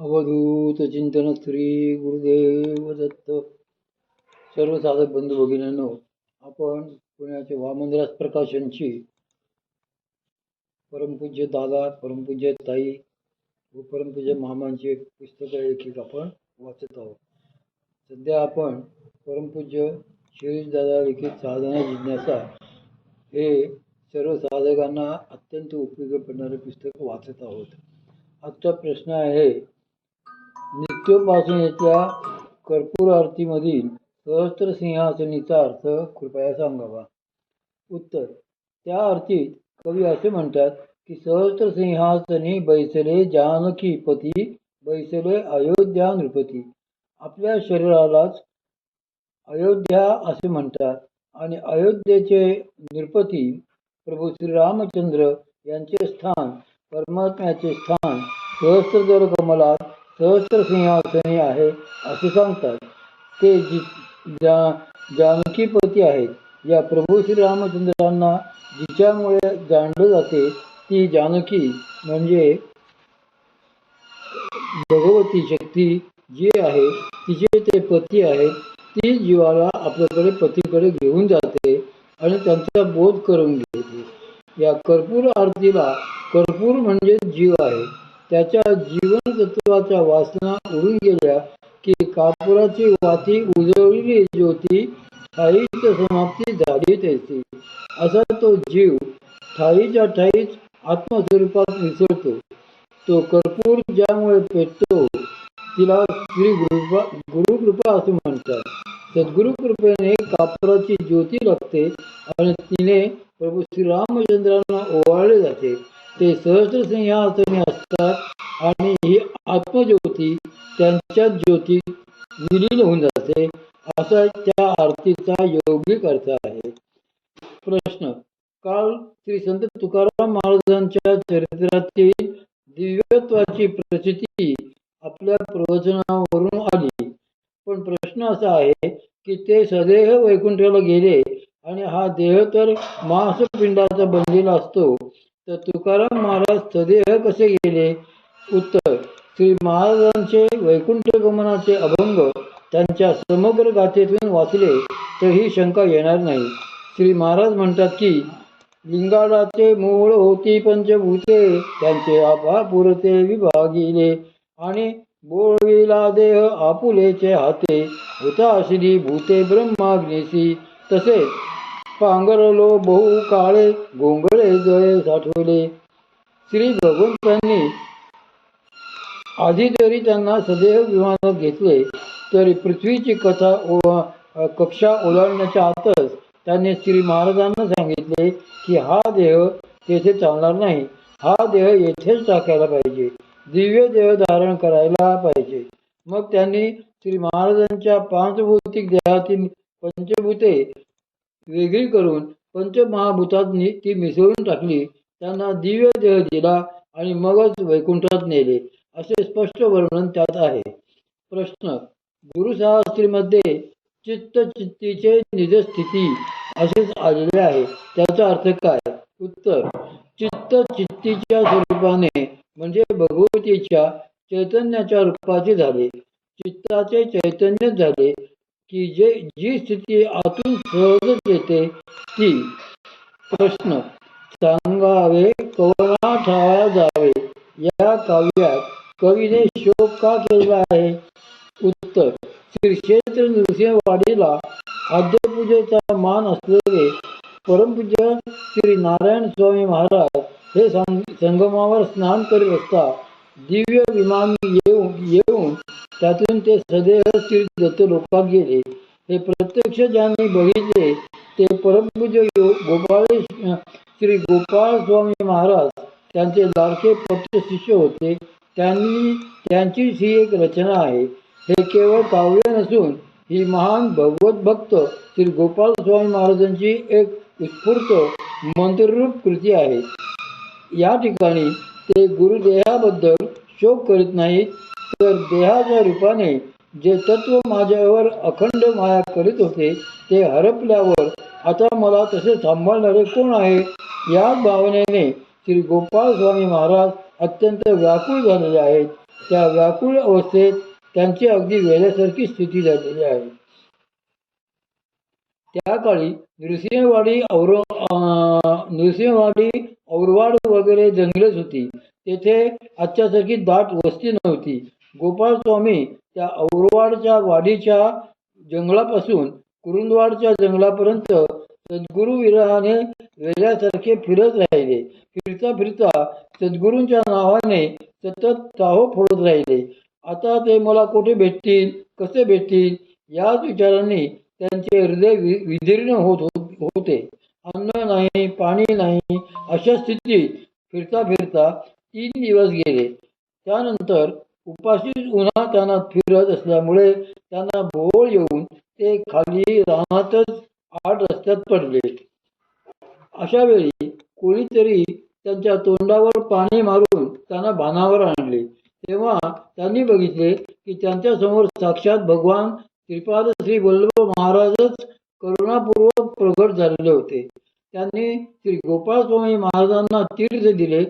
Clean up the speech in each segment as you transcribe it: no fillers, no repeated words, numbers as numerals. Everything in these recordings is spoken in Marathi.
अवधूत चिंतन श्री गुरुदेव दत्त. सर्व साधक बंधू भगिनींनो, आपण पुण्याचे वामनदास प्रकाशनची परमपूज्य दादा, परमपूज्य ताई व परमपूज्य मामांची एक पुस्तक एक आपण वाचत आहोत. सध्या आपण परमपूज्य शिरीष दादा लिखित साधना जिज्ञासा हे सर्व साधकांना अत्यंत उपयोगी पडणारे पुस्तक वाचत आहोत. आजचा प्रश्न आहे, नित्योपासनेच्या कर्पूर आरतीमधील सहस्त्र सिंहासनीचा अर्थ कृपया सांगावा. उत्तर: त्या आरतीत कवी असे म्हणतात की सहस्त्र सिंहासनी बैसले जानकीपती, बैसले अयोध्या नृपती. आपल्या शरीरालाच अयोध्या असे म्हणतात आणि अयोध्येचे नृपती प्रभू श्रीरामचंद्र यांचे स्थान, परमात्म्याचे स्थान सहस्त्रदल कमलात सहस्त्र सिंहासनी आहे असे सांगतात. ते जानकीपती आहेत. या प्रभू श्रीरामचंद्रांना जिच्यामुळे जाणले जाते ती जानकी म्हणजे भगवती शक्ती जी आहे, तिचे ते पती आहे. ती जीवाला आपल्याकडे पतीकडे घेऊन जाते आणि त्यांचा बोध करून घेते. या कर्पूर आरतीला कर्पूर म्हणजे जीव आहे. त्याच्या जीवन तत्वाच्या वासना उडून गेल्या की कापुराची वाती उजळलेली ज्योती ठाईच समाप्ती झाली तैसी. असा तो जीव ठाईच्या ठाईच आत्मस्वरूपात विसरतो. तो कर्पूर ज्यामुळे पेटतो तिला श्री गुरुकृपा असे म्हणतात. सद्गुरु कृपेने कापुराची ज्योती लागते आणि तिने प्रभू श्रीरामचंद्रांना ओवाळले जाते. ते सहस्त्र सिंहासनी असतात आणि ही आत्मज्योती त्यांच्या ज्योतीत विलीन होऊन जाते. असा त्या आरतीचा यौगिक अर्थ आहे. प्रश्न: काल श्री संत तुकाराम महाराजांच्या चरित्रातील दिव्यत्वाची प्रचिती आपल्या प्रवचनावरून आली, पण प्रश्न असा आहे की ते सदैव वैकुंठाला गेले आणि हा देह तर मांसपिंडाचा बनलेला असतो, तर तुकाराम महाराज सदैव कसे गेले? उत्तर: श्री महाराजांचे वैकुंठ गमनाचे अभंग त्यांच्या समग्र गाथेतून वाचले तर ही शंका येणार नाही. श्री महाराज म्हणतात की लिंगाडाचे मूळ होती पंचभूते, त्यांचे आपापुरते विभागिले आणि बोळविला देह आपुलेचे हाते, होता अशी भूते ब्रह्माग्निसी. तसेच पांघरलो बहु काळे गोंगळे जळे साठवले. श्री भगवंतांनी आधी जरी त्यांना सदैव विमानात घेतले तरी पृथ्वीची कक्षा ओलांडण्याच्या आतच त्यांनी श्री महाराजांना सांगितले की हा देह तेथे चालणार नाही, हा देह येथेच टाकायला पाहिजे, दिव्य देह धारण करायला पाहिजे. मग त्यांनी श्री महाराजांच्या पांचभौतिक देहातील पंचभूते वेगळी करून पंचमहाभूतात ती मिसळून टाकली, त्यांना दिव्य देह दिला आणि मगच वैकुंठात नेले, असे स्पष्ट वर्णन त्यात आहे. प्रश्न: गुरुसहस्त्रीमध्ये चित्तचित्तीचे निजस्थिती असेच आलेले आहे, त्याचा अर्थ काय? उत्तर: चित्त चित्तीच्या स्वरूपाने म्हणजे भगवतीच्या चैतन्याच्या रूपाचे झाले. चित्ताचे चैतन्य झाले की जी स्थिती आतून सहजच येते ती. प्रश्न: सांगावे कवना ठावा जावे या काव्यात कवीने शोक का केला आहे? उत्तर: श्री क्षेत्र नृसिंहवाडीला आद्यपूजेचा मान असलेले परमपूज्य श्री नारायण स्वामी महाराज हे संगमावर स्नान करीत असता दिव्य विमान येऊन त्यातून ते सदैव श्री दत्त लोकात गेले. हे प्रत्यक्ष ज्यांनी बघितले ते परमपूज्य श्री गोपाळ स्वामी महाराज त्यांचे लाडके पट्ट शिष्य होते. त्यांचीच ही एक रचना आहे. हे केवळ काव्य नसून ही महान भगवत भक्त श्री गोपाळ स्वामी महाराजांची एक उत्स्फूर्त मंत्ररूप कृती आहे. या ठिकाणी ते गुरुदेहाबद्दल शोक करीत नाहीत, तर देहाच्या रूपाने जे तत्व माझ्यावर अखंड माया करीत होते ते हरपल्यावर आता मला तसे सांभाळणारे कोण आहे, याच भावनेने श्री गोपाळ स्वामी महाराज अत्यंत व्याकुळ झालेले आहेत. त्या व्याकुळ अवस्थेत त्यांची अगदी वेड्यासारखी स्थिती झालेली आहे. त्या काळी नृसिंहवाडी औरवाड वगैरे जंगलेच होती. तेथे आजच्यासारखी दाट वस्ती नव्हती. गोपाळ स्वामी त्या औरवाडच्या वाडीच्या जंगलापासून कुरुंदवाडच्या जंगलापर्यंत सद्गुरु विरहाने वेड्यासारखे फिरत राहिले. फिरता फिरता सद्गुरूंच्या नावाने सतत चाहो फोडत राहिले. आता ते मला कुठे भेटतील, कसे भेटतील, याच विचारांनी त्यांचे हृदय विदीर्ण होते. अन्न नाही, पाणी नाही, अशा स्थितीत फिरता फिरता 3 दिवस गेले. त्यानंतर उपाशीच उन्हातान्हात फिरत असल्यामुळे त्यांना भोवळ येऊन ते खाली रानातच आड रस्त्यात पडले. अशा वेळी कोणीतरी त्यांच्या तोंडावर पाणी मारून त्यांना भानावर आणले. तेव्हा त्यांनी बघितले की त्यांच्या समोर साक्षात भगवान श्रीपाद श्री वल्लभ महाराजच करुणापूर्वक प्रगट झालेले होते. त्यांनी श्री गोपाळस्वामी महाराजांना तीर्थ दिले,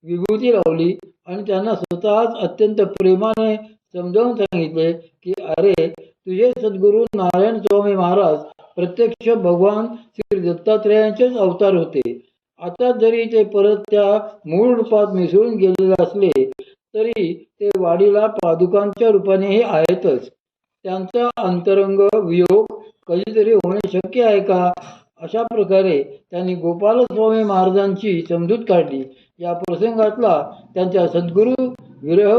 विभूती लावली आणि त्यांना स्वतःच अत्यंत प्रेमाने समजावून सांगितले की अरे, तुझे सद्गुरू नारायण स्वामी महाराज प्रत्यक्ष भगवान श्री दत्तात्रेयांचेच अवतार होते. आता जरी ते परत त्या मूळ रूपात मिसळून गेलेले असले तरी ते वाडीला पादुकांच्या रूपानेही आहेतच. त्यांचा अंतरंग वियोग कधीतरी होणे शक्य आहे का? अशा प्रकारे त्यांनी गोपालस्वामी महाराजांची समजूत काढली. या प्रसंगातला त्यांच्या सद्गुरू विरह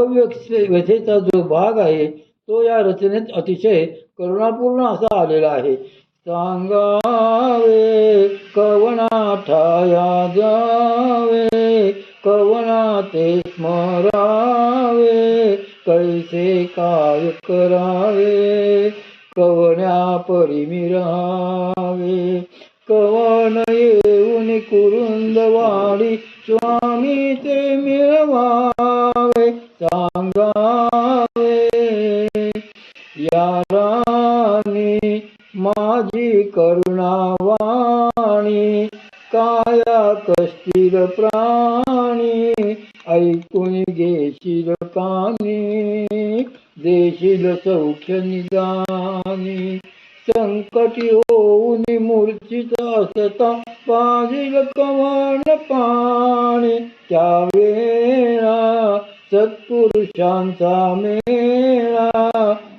व्यथेचा जो भाग आहे तो या रचनेत अतिशय करुणापूर्ण असा आलेला आहे. सांगावे कवना ठाया जावे, कवना ते स्मरावे, कैसे काय करावे, कवन्या परिमिरावे, कवन येऊन कुरुंदवाडी स्वामी ते मिळवावे. सांगावे या राणी माझी करुणावाणी, काया कसतील प्राणी, ऐकून घेशील कानी, देशील सौख्य निदानी. संकटी होऊन मूर्छित असता पाजील कवन पाणी, त्यावेळा सत्पुरुषांचा मेळा,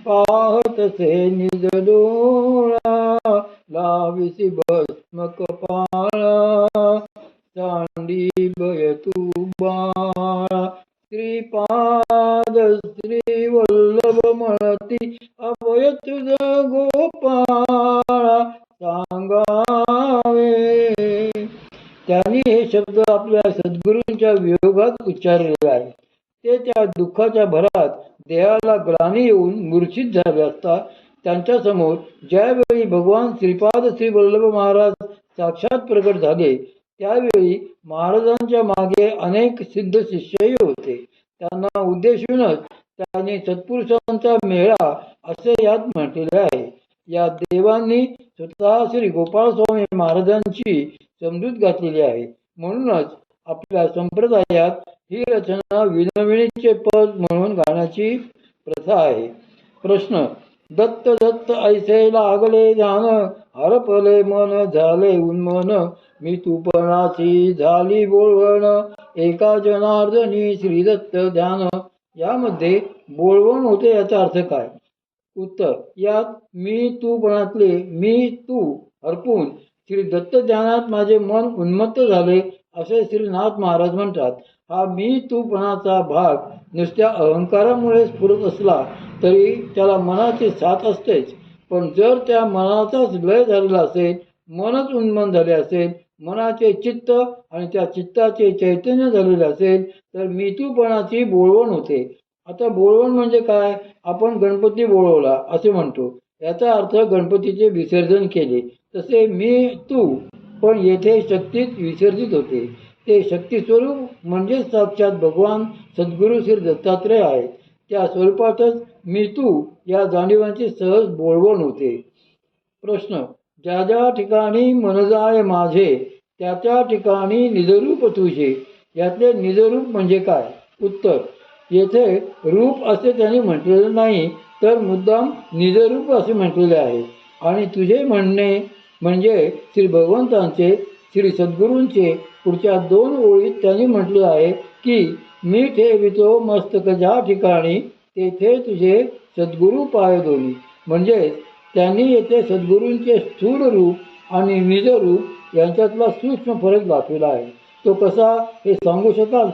पाहतसे निज डोळा, लाविसी भस्म कपाळा, सांडीबय तू बाळा. श्रीपाद श्री वल्लभ म्हणती अभय तुझ गोपाळा. सांगावे. त्यांनी हे शब्द आपल्या सद्गुरूंच्या वियोगात उच्चारलेले आहे. ते त्या दुःखाच्या भरात देहाला ग्लानी येऊन मूर्छित झाले असता त्यांच्या समोर ज्यावेळी भगवान श्रीपाद श्री वल्लभ महाराज साक्षात प्रकट झाले त्यावेळी महाराजांच्या मागे अनेक सिद्ध शिष्यही होते. त्यांना उद्देशूनच त्यांनी सत्पुरुषांचा मेळा असे यात म्हटलेले आहे. या देवांनी स्वतः श्री गोपाळस्वामी महाराजांची समजूत घातलेली आहे. म्हणूनच आपल्या संप्रदायात ही रचना विनविणीचे पद म्हणून गाण्याची प्रथा आहे. प्रश्न. दत्त दत्त ऐसे लागले ध्यान, हरपले मन झाले उन्मन, मी तूपणाची झाली बोलवण, एका जनार्दनी श्री दत्त ध्यान. यामध्ये बोलवण होते याचा अर्थ काय? उत्तर. यात मी तूपणातले मी तू हरपून श्री दत्त ध्यानात माझे मन उन्मत्त झाले असे श्रीनाथ महाराज म्हणतात. हा मी तूपणाचा भाग नुसत्या अहंकारामुळे स्फुरत असला तरी त्याला मनाची साथ असतेच. पण जर त्या मनाचाच लय झालेला असेल, मनच उन्मन झाले असेल, मनाचे चित्त आणि त्या चित्ताचे चैतन्य झालेले असेल तर मीतूपणाची बोलवण होते. आता बोलवण म्हणजे काय? आपण गणपती बोलवला असे म्हणतो. याचा अर्थ गणपतीचे विसर्जन केले. तसे मी तू पण येथे शक्तीत विसर्जित होते. ते शक्ती स्वरूप म्हणजे साक्षात भगवान सद्गुरू श्री दत्तात्रेय आहेत. त्या स्वरूपातच मी तू या जाणीवांची सहज बोलवण होते. प्रश्न. ज्या ज्या ठिकाणी मन जाय माझे त्या त्या ठिकाणी निजरूप तुझे. यातले निजरूप म्हणजे काय? उत्तर. येथे रूप असे त्यांनी म्हटलेले नाही, तर मुद्दाम निजरूप असे म्हटलेले आहे. आणि तुझे म्हणणे म्हणजे श्री भगवंतांचे, श्री सद्गुरूंचे पुढच्या 2 ओळीत त्यांनी म्हटले आहे की मी ठेवितो मस्तक ज्या ठिकाणी तेथे तुझे सद्गुरू पाय दोन्ही. म्हणजे त्यांनी येथे सद्गुरूंचे स्थूल रूप आणि निज रूप यांच्यातला सूक्ष्म फरक दाखविला आहे. तो कसा हे सांगू शकाल?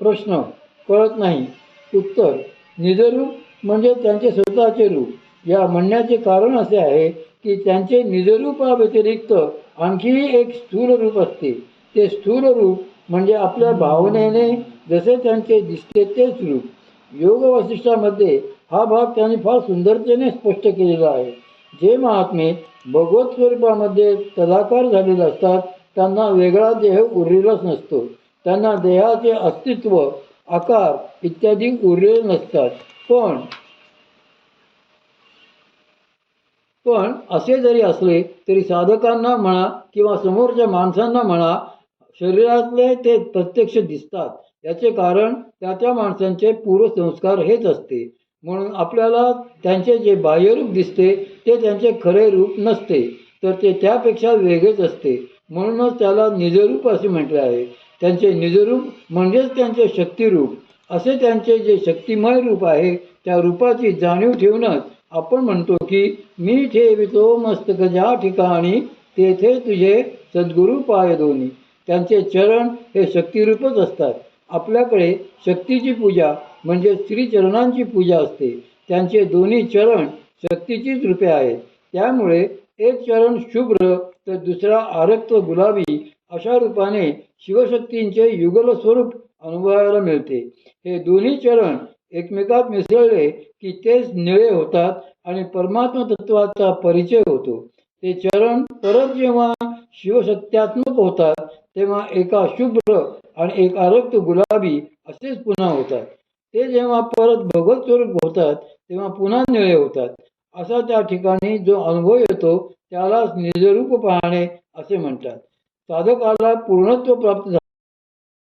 प्रश्न. कळत नाही. उत्तर. निजरूप म्हणजे त्यांचे स्वतःचे रूप. या म्हणण्याचे कारण असे आहे की त्यांचे निजरूपाव्यतिरिक्त आणखी एक स्थूल रूप असते. ते स्थूल रूप म्हणजे आपल्या भावनेने जसे त्यांचे दिसते तेच रूप. योग वसिष्ठामध्ये हा भाग त्यांनी फार सुंदरतेने स्पष्ट केलेला आहे. जे महात्मे भगवत स्वरूपामध्ये तदाकार झालेले असतात त्यांना वेगळा देह उरलेलाच नसतो. त्यांना देहाचे अस्तित्व, आकार इत्यादी उरलेले नसतात. पण असे जरी असले तरी साधकांना म्हणा किंवा समोरच्या माणसांना म्हणा, शरीरातले ते प्रत्यक्ष दिसतात. याचे कारण त्या माणसांचे पूर्वसंस्कार हेच असते. म्हणून आपल्याला त्यांचे जे बाह्यरूप दिसते ते त्यांचे खरे रूप नसते, तर ते त्यापेक्षा वेगळेच असते. म्हणूनच त्याला निजरूप असे म्हटले आहे. त्यांचे निजरूप म्हणजेच त्यांचे शक्तिरूप. असे त्यांचे जे शक्तिमय रूप आहे त्या रूपाची जाणीव ठेवूनच आपण म्हणतो की मी ठेवितो मस्तक ज्या ठिकाणी तेथे तुझे सद्गुरू पाय दोन्ही. त्यांचे चरण हे शक्तिरूपच असतात. आपल्याकडे शक्तीची पूजा म्हणजे श्रीचरणांची पूजा असते. त्यांचे दोन्ही चरण शक्तीचीच रूपे आहेत. त्यामुळे एक चरण शुभ्र तर दुसरा आरक्त गुलाबी अशा रूपाने शिवशक्तींचे युगल स्वरूप अनुभवायला मिळते. हे दोन्ही चरण एकमेकात मिसळले की तेच निळे होतात आणि परमात्मा तत्वाचा परिचय होतो. ते चरण परत जेव्हा शिवशक्त्यात्मक होतात तेव्हा एका शुभ्र आणि एक आरक्त गुलाबी असेच पुन्हा होतात. ते जेव्हा परत भगवत स्वरूप होतात तेव्हा पुन्हा निळे होतात. असा त्या ठिकाणी जो अनुभव येतो त्यालाच निजरूप पाहणे असे म्हणतात. साधकाला पूर्णत्व प्राप्त